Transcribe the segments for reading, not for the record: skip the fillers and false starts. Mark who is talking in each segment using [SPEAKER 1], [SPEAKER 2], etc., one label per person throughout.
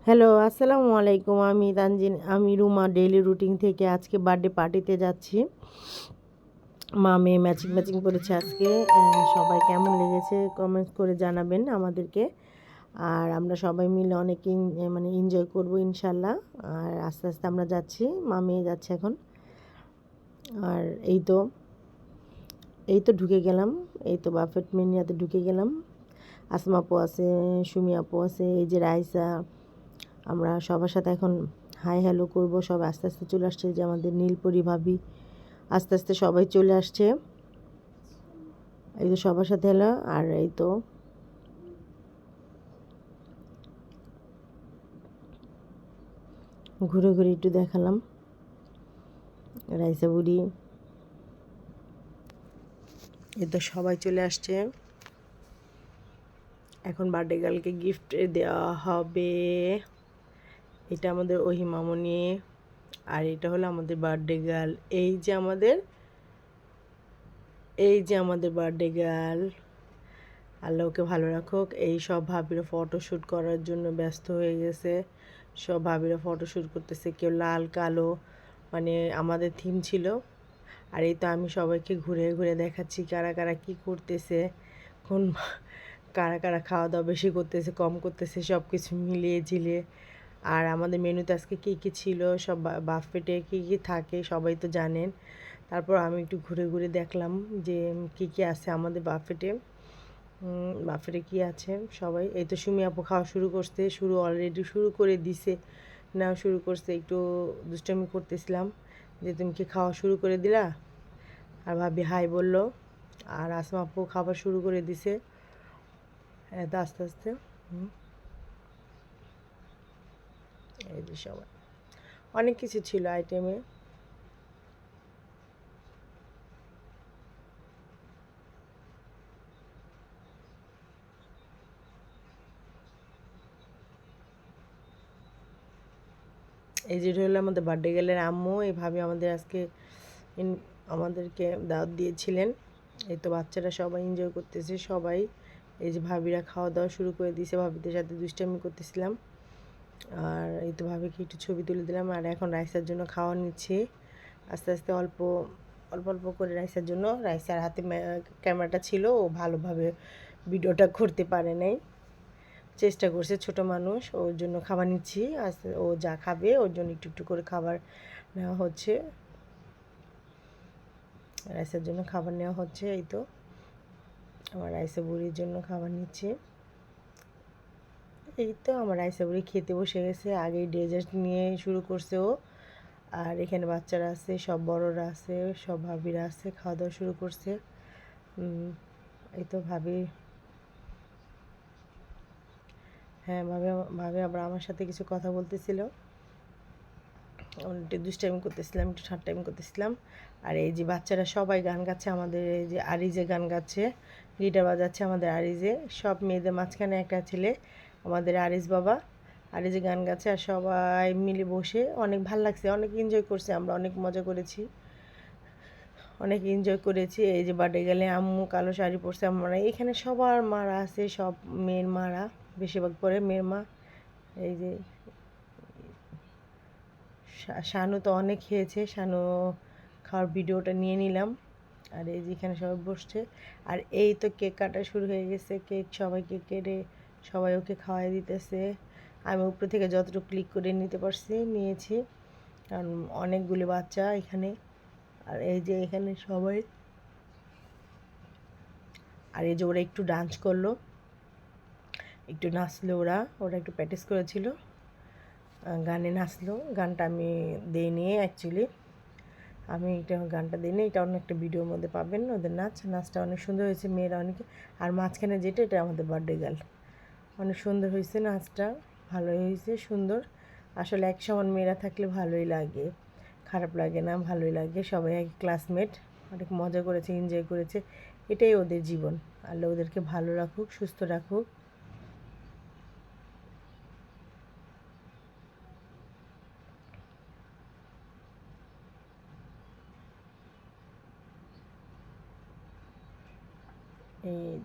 [SPEAKER 1] Hello, আসসালামু আলাইকুম। আমি তানজিন, আমি রুমা ডেইলি রুটিন থেকে আজকে বার্থডে পার্টিতে যাচ্ছি। মা মেয়ে ম্যাচিং ম্যাচিং করেছে আজকে। সবাই কেমন লেগেছে কমেন্টস করে জানাবেন আমাদেরকে। আর আমরা সবাই মিলে অনেক মানে এনজয় করব ইনশাল্লাহ। আর আস্তে আস্তে আমরা যাচ্ছি, মা মেয়ে যাচ্ছে এখন। আর এই তো ঢুকে গেলাম, এই তো বাফেট মেনিয়াতে ঢুকে গেলাম। আসমা আপু আছে, সুমি আপু আছে, এই যে রাইসা। আমরা সবার সাথে এখন হাই হ্যালো করব। সব আস্তে আস্তে চলে আসছে, যে আমাদের নীলপরি ভাবি আস্তে আস্তে সবাই চলে আসছে। এই তো সবার সাথে এলো। আর এই তো ঘুরে ঘুরে একটু দেখালাম রাইসা বুড়ি। এই তো সবাই চলে আসছে। এখন বার্থডে গার্লকে গিফট দেওয়া হবে। এটা আমাদের ওহিমামনি, আর এটা হলো আমাদের বার্থডে গার্ল। এই যে আমাদের বার্থডে গার্ল। আল্লাহ ওকে ভালো রাখুক। এই সব ভাবিরা ফটোশ্যুট করার জন্য ব্যস্ত হয়ে গেছে। সব ভাবিরা ফটোশ্যুট করতেছে, কেউ লাল কালো, মানে আমাদের থিম ছিল। আর এই তো আমি সবাইকে ঘুরে ঘুরে দেখাচ্ছি কারা কারা কী করতেছে, কোন কারা কারা খাওয়া দাওয়া বেশি করতেছে কম করতেছে, সব কিছু মিলিয়ে ঝিলিয়ে। আর আমাদের মেনুতে আজকে কী কী ছিল, সব বাফেটে কী কী থাকে সবাই তো জানেন। তারপর আমি একটু ঘুরে ঘুরে দেখলাম যে কী কী আছে আমাদের বাফেটে। বাফেটে কী আছে সবাই। এই তো সুমি আপু খাওয়া শুরু করছে, অলরেডি শুরু করে দিছে, নেওয়া শুরু করছে। একটু দুষ্টামি করতেছিলাম যে তুমি কি খাওয়া শুরু করে দিলা, আর ভাবি হাই বললো। আর আসমা আপু খাবার শুরু করে দিছে এত আস্তে আস্তে। এই যে সবাই, অনেক কিছু ছিল আইটেমে। এই যে হলো আমাদের বার্থডে গেলের আম্মু। এইভাবে আমাদের আজকে আমাদেরকে দাওয়াত দিয়েছিলেন। এই তো বাচ্চারা সবাই এনজয় করতেছে সবাই। এই যে ভাবিরা খাওয়া দাওয়া শুরু করে দিয়েছে, ভাবিদের সাথে দুষ্টামি করতেছিলাম। আর এই তো ভাবিকে একটু ছবি তুলে দিলাম। আর এখন রাইসার জন্য খাওয়া নিচ্ছি আস্তে আস্তে, অল্প অল্প অল্প করে রাইসার জন্য। রাইসার হাতে ক্যামেরাটা ছিল, ও ভালোভাবে ভিডিওটা করতে পারে নাই, চেষ্টা করছে, ছোট মানুষ, ওর জন্য খাবার নিচ্ছি। আস্তে ও যা খাবে ওর জন্য একটু একটু করে খাবার নেওয়া হচ্ছে। রাইসের জন্য খাবার নেওয়া হচ্ছে। এই তো আমার রাইসা বুড়ির জন্য খাবার নিচ্ছি। এই তো আমার রাইসা বুড়ি খেতে বসে গেছে, আগেই ডেজার্ট নিয়ে শুরু করছে ও। আর এখানে বাচ্চারা আছে, সব বড়রা আছে, সব ভাবিরা আছে, খাওয়া দাওয়া শুরু করছে। এই তো ভাবি, হ্যাঁ ভাবি, ভাবি আবার আমার সাথে কিছু কথা বলতেছিল, একটু দুষ্টাইম করতেছিলাম, একটু ঠাট্টাইম করতেছিলাম। আর এই যে বাচ্চারা সবাই গান গাচ্ছে, আমাদের এই যে আরিজে গান গাচ্ছে, গিটার বাজাচ্ছে আমাদের আরিজে। সব মেয়েদের মাঝখানে একটা ছেলে, আমাদের আরিজ বাবা, আরিজে গান গাচ্ছে। আর সবাই মিলে বসে অনেক ভাল লাগছে, অনেক এনজয় করছে, আমরা অনেক মজা করেছি, অনেক এনজয় করেছি। এই যে বার্থডে গেলে আম্মু কালো শাড়ি পরছে। আমরা এখানে সবার মারা আছে, সব মেয়ের মারা বেশিরভাগ পরে মেয়ের মা। এই যে শানু তো অনেক খেয়েছে, শানু খাওয়ার ভিডিওটা নিয়ে নিলাম। আর এই যে এখানে সবাই বসছে। আর এই তো কেক কাটা শুরু হয়ে গেছে, কেক সবাইকে কেটে সবাই ওকে খাওয়াই দিতেছে। আমি উপর থেকে যতটুকু ক্লিক করে নিতে পারছি নিয়েছি, কারণ অনেকগুলি বাচ্চা এখানে। আর এই যে এখানে সবাই, আর এই যে ওরা একটু ডান্স করলো, একটু নাচলো, ওরা ওরা একটু প্র্যাকটিস করেছিল, গানে নাচলো। গানটা আমি দিইনি অ্যাকচুয়ালি, আমি এটা গানটা দিইনি, এটা অন্য একটা ভিডিওর মধ্যে পাবেন। ওদের নাচটা অনেক সুন্দর হয়েছে, মেয়েরা অনেকে। আর মাঝখানে যেটা, এটা আমাদের বার্থডে গার্ল, অনেক সুন্দর হয়েছে নাচটা, ভালোই হয়েছে, সুন্দর। আসলে এক সমান মেয়েরা থাকলে ভালোই লাগে, খারাপ লাগে না, ভালোই লাগে। সবাই এক ক্লাসমেট, অনেক মজা করেছে, এনজয় করেছে। এটাই ওদের জীবন। আল্লাহ ওদেরকে ভালো রাখুক, সুস্থ রাখুক। এই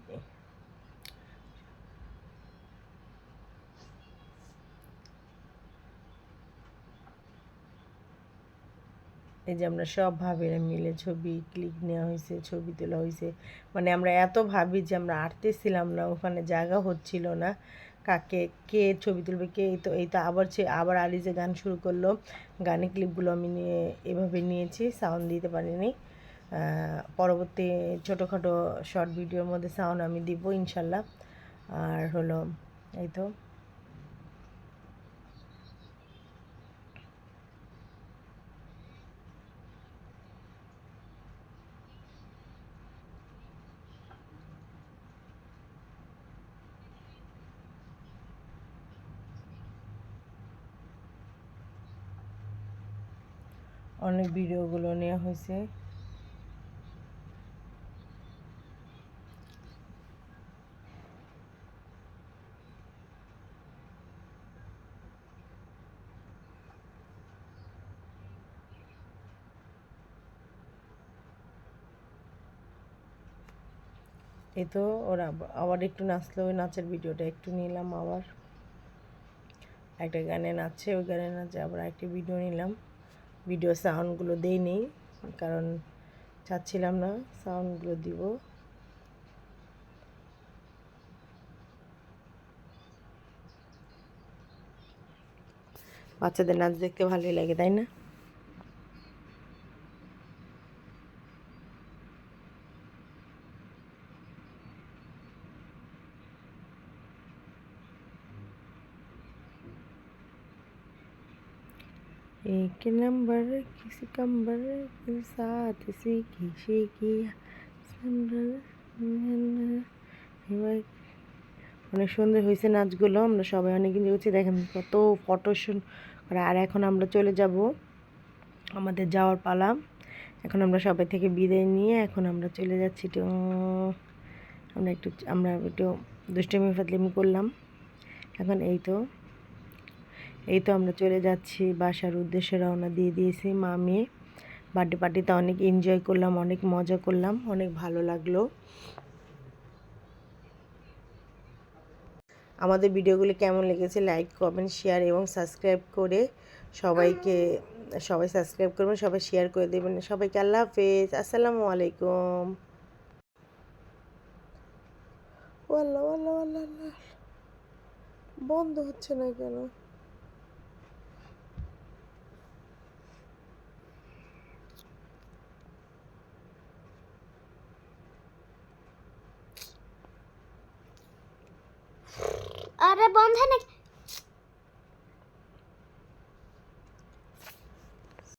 [SPEAKER 1] এই যে আমরা সব ভাবিরা মিলে ছবি ক্লিক নেওয়া হয়েছে, ছবি তোলা হয়েছে। মানে আমরা এত ভাবি যে আমরা আটতেছিলাম না, ওখানে জায়গা হচ্ছিল না, কাকে কে ছবি তুলবে কে। এই তো আবার আলিজে গান শুরু করলো। গানের ক্লিপগুলো আমি নিয়ে এভাবে নিয়েছি, সাউন্ড দিতে পারিনি। পরবর্তী ছোটোখাটো শর্ট ভিডিওর মধ্যে সাউন্ড আমি দিব ইনশাল্লাহ। আর হলো এই তো অনেক ভিডিওগুলো নেওয়া হয়েছে। এই তো ওরা আবার একটু নাচলো, ওই নাচের ভিডিওটা একটু নিলাম। আবার একটা গানে নাচছে, ওই গানে নাচে আবার একটা ভিডিও নিলাম। ভিডিও সাউন্ডগুলো দেইনি, কারণ চাচ্ছিলাম না সাউন্ডগুলো দিব। বাচ্চাদের নাচ দেখতে ভালোই লাগে, তাই না? एक नंबर किसी कंबर के साथ सीखी सीखी অনেক সুন্দর হয়েছে নাচগুলো। আমরা সবাই অনেক এনজয় করছি। দেখেন কত ফটোশুট করা। আর এখন আমরা চলে যাব, আমাদের যাওয়ার পালা। এখন আমরা সবাই থেকে বিদায় নিয়ে এখন আমরা চলে যাচ্ছি। একটু আমরা একটু দুষ্টমি ফাতলিমি করলাম। এখন এই তো আমরা চলে যাচ্ছি, বাসার উদ্দেশ্যে রওনা দিয়ে দিয়েছি মা মেয়ে। বার্থডে পার্টিতে অনেক এনজয় করলাম, অনেক মজা করলাম, অনেক ভালো লাগলো। আমাদের ভিডিওগুলি কেমন লেগেছে লাইক কমেন্ট শেয়ার এবং সাবস্ক্রাইব করে সবাই সাবস্ক্রাইব করবেন, সবাই শেয়ার করে দেবেন। সবাইকে আল্লাহ হাফেজ, আসসালামু আলাইকুম। আল্লাহ আল্লাহ আল্লাহ আল্লাহ, বন্ধ হচ্ছে না কেন?